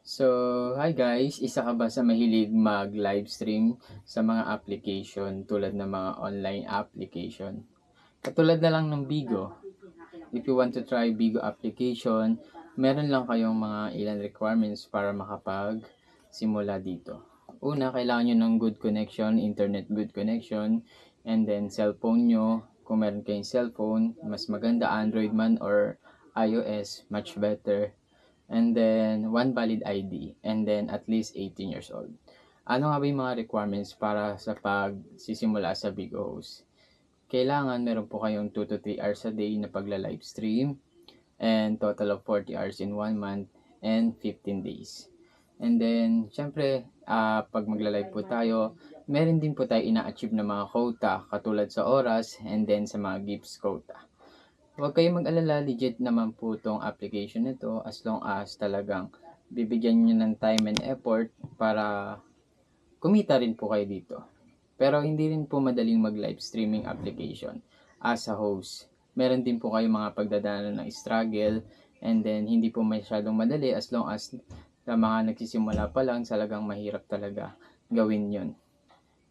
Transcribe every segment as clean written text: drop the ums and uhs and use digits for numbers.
So, hi guys! Isa ka ba sa mahilig mag-livestream sa mga application tulad ng mga online application? Katulad na lang ng Bigo. If you want to try Bigo application, meron lang kayong mga ilan requirements para makapag-simula dito. Una, kailangan nyo ng good connection, internet good connection, and then cellphone nyo. Kung meron kayong cellphone, mas maganda Android man or iOS, much better. And then, one valid ID, and then at least 18 years old. Ano nga ba yung mga requirements para sa pagsisimula sa Bigo Host? Kailangan meron po kayong 2 to 3 hours a day na pagla-livestream, and total of 40 hours in 1 month and 15 days. And then, syempre, pag magla-live po tayo, meron din po tayo ina-achieve na mga quota katulad sa oras and then sa mga gifts quota. Huwag kayong mag-alala, legit naman po itong application nito as long as talagang bibigyan nyo ng time and effort para kumita rin po kayo dito. Pero hindi rin po madaling mag-live streaming application as a host. Meron din po kayo mga pagdadaanan ng struggle, and then hindi po masyadong madali as long as sa mga nagsisimula pa lang, talagang mahirap talaga gawin yon.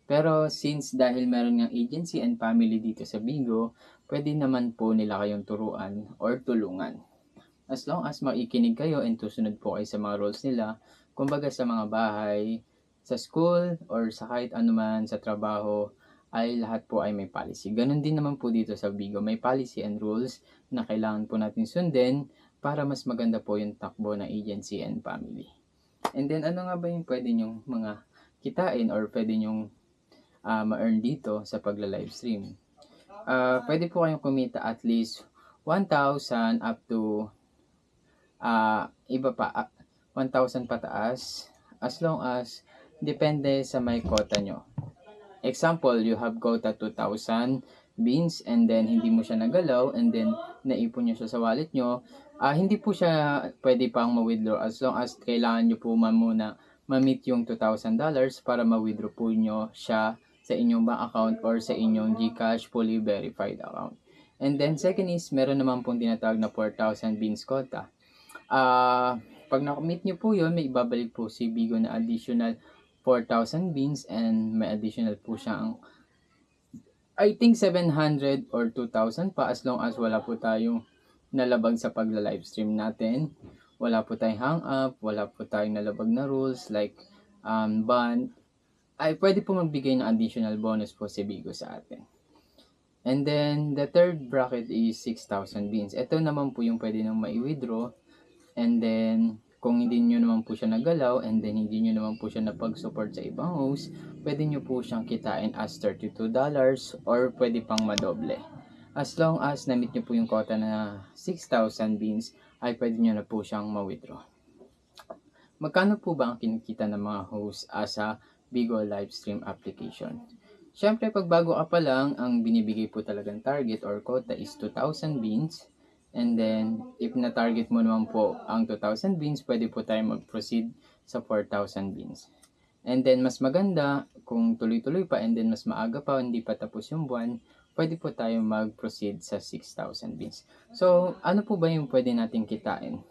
Pero since dahil meron ng agency and family dito sa Bigo, pwede naman po nila kayong turuan or tulungan. As long as makikinig kayo and susunod po kayo sa mga rules nila, kumbaga sa mga bahay, sa school, or sa kahit anuman sa trabaho, ay lahat po ay may policy. Ganon din naman po dito sa Bigo, may policy and rules na kailangan po natin sundin para mas maganda po yung takbo ng agency and family. And then ano nga ba yung pwede nyong mga kitain or pwede nyong ma-earn dito sa pagla-livestream? Pwede po kayong kumita at least 1,000 up to iba pa, 1,000 pataas, as long as depende sa may quota nyo. Example, you have quota 2,000 beans and then hindi mo siya nagalaw and then naipon nyo siya sa wallet nyo, hindi po siya pwede pang ma-withdraw as long as kailangan nyo po muna ma-meet yung $2,000 para ma-withdraw po nyo siya sa inyong bank account or sa inyong GCash fully verified account. And then second is, meron naman pong tinatawag na 4,000 beans quota. Pag nakamit nyo po yun, may ibabalik po si Bigo na additional 4,000 beans and may additional po siyang I think 700 or 2,000 pa as long as wala po tayong nalabag sa pagla-livestream natin. Wala po tayong hang up, wala po tayong nalabag na rules like ban. Ay pwede po magbigay ng additional bonus po si Bigo sa atin. And then the third bracket is 6,000 beans. Ito naman po yung pwede nang mai-withdraw. And then, kung hindi nyo naman po siya nagalaw and then hindi nyo naman po siya napag-support sa ibang host, pwede nyo po siyang kitain as $32 or pwede pang madoble. As long as na-meet nyo po yung quota na 6,000 beans, ay pwede nyo na po siyang ma-withdraw. Magkano po ba ang kinikita ng mga host as a Bigo Livestream application? Siyempre, pag bago ka pa lang, ang binibigay po talagang target or quota is 2,000 beans. And then, if na-target mo naman po ang 2,000 beans, pwede po tayo mag-proceed sa 4,000 beans. And then, mas maganda, kung tuloy-tuloy pa and then mas maaga pa, hindi pa tapos yung buwan, pwede po tayo mag-proceed sa 6,000 beans. So, ano po ba yung pwede natin kitain?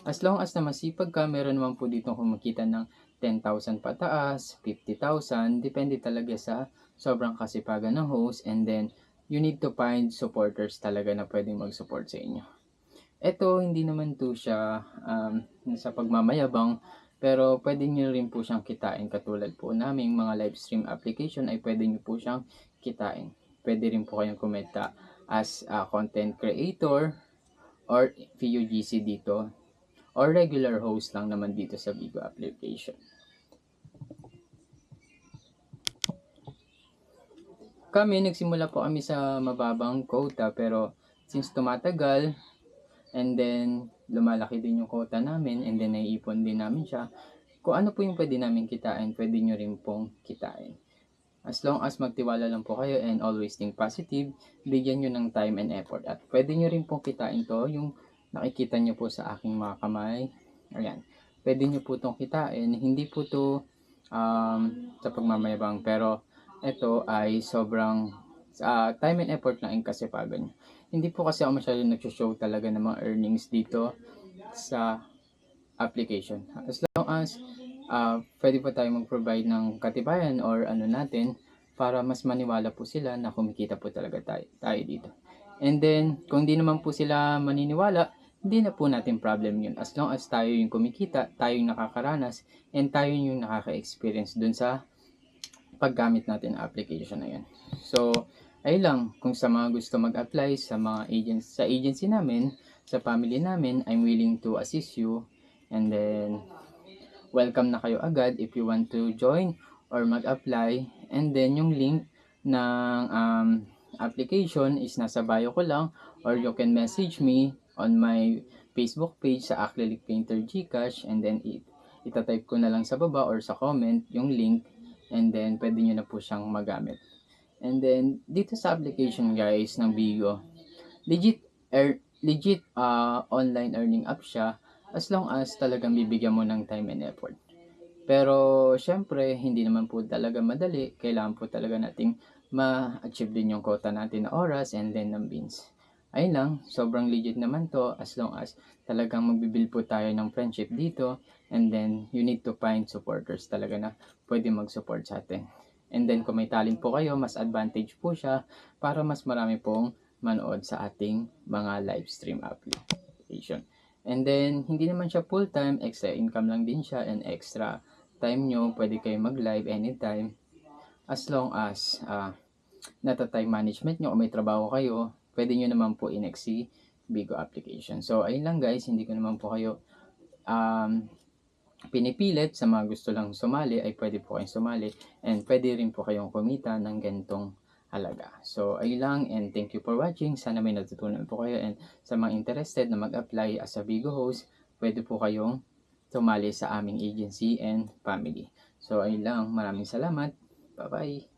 As long as na masipag ka, meron naman po dito kumikita ng 10,000 pataas, 50,000, depende talaga sa sobrang kasipagan ng host, and then you need to find supporters talaga na pwedeng mag-support sa inyo. Ito, hindi naman to siya sa pagmamayabang, pero pwede nyo rin po siyang kitain. Katulad po naming mga live stream application ay pwede nyo po siyang kitain. Pwede rin po kayong kumita as a content creator or VUGC dito, or regular host lang naman dito sa Bigo application. Nagsimula po kami sa mababang quota, pero since tumatagal and then lumalaki din yung quota namin and then naiipon din namin siya, kung ano po yung pwede namin kitain, pwede nyo rin pong kitain. As long as magtiwala lang po kayo and always think positive, bigyan nyo ng time and effort. At pwede nyo rin pong kitain to, yung nakikita nyo po sa aking mga kamay. Ayan. Pwede nyo po itong kitain. Hindi po to sa pagmamayabang, pero ito ay sobrang time and effort lang yung kasipagan nyo. Hindi po kasi ako masyadong nag-show talaga ng mga earnings dito sa application. As long as pwede po tayo mag-provide ng katibayan or ano natin para mas maniwala po sila na kumikita po talaga tayo dito. And then, kung di naman po sila maniniwala, hindi na po natin problem yun. As long as tayo yung kumikita, tayo yung nakakaranas, and tayo yung nakaka-experience dun sa paggamit natin ng application na yun. So, ay lang, kung sa mga gusto mag-apply sa mga sa agency namin, sa family namin, I'm willing to assist you. And then, welcome na kayo agad if you want to join or mag-apply. And then, yung link ng application is nasa bio ko lang, or you can message me on my Facebook page sa Acrylic Painter Gcash, and then itatype ko na lang sa baba or sa comment yung link, and then pwede nyo na po siyang magamit. And then dito sa application guys ng Bigo, legit online earning app siya as long as talagang bibigyan mo ng time and effort. Pero syempre hindi naman po talaga madali, kailangan po talaga nating ma-achieve din yung quota natin na oras and then ng beans. Ayun lang, sobrang legit naman to as long as talagang magbibuild po tayo ng friendship dito, and then you need to find supporters talaga na pwede mag-support sa atin. And then kung may talent po kayo, mas advantage po siya para mas marami pong manood sa ating mga live stream application. And then hindi naman siya full time, extra income lang din siya, and extra time nyo, pwede kayo mag-live anytime as long as nata-time management nyo o may trabaho kayo, pwede nyo naman po i-next si Bigo application. So, ayun lang guys, hindi ko naman po kayo pinipilit. Sa mga gusto lang sumali, ay pwede po kayong sumali, and pwede rin po kayong kumita ng ganitong halaga. So, ayun lang, and thank you for watching. Sana may natutunan po kayo, and sa mga interested na mag-apply as a Bigo host, pwede po kayong sumali sa aming agency and family. So, ayun lang, maraming salamat. Bye-bye.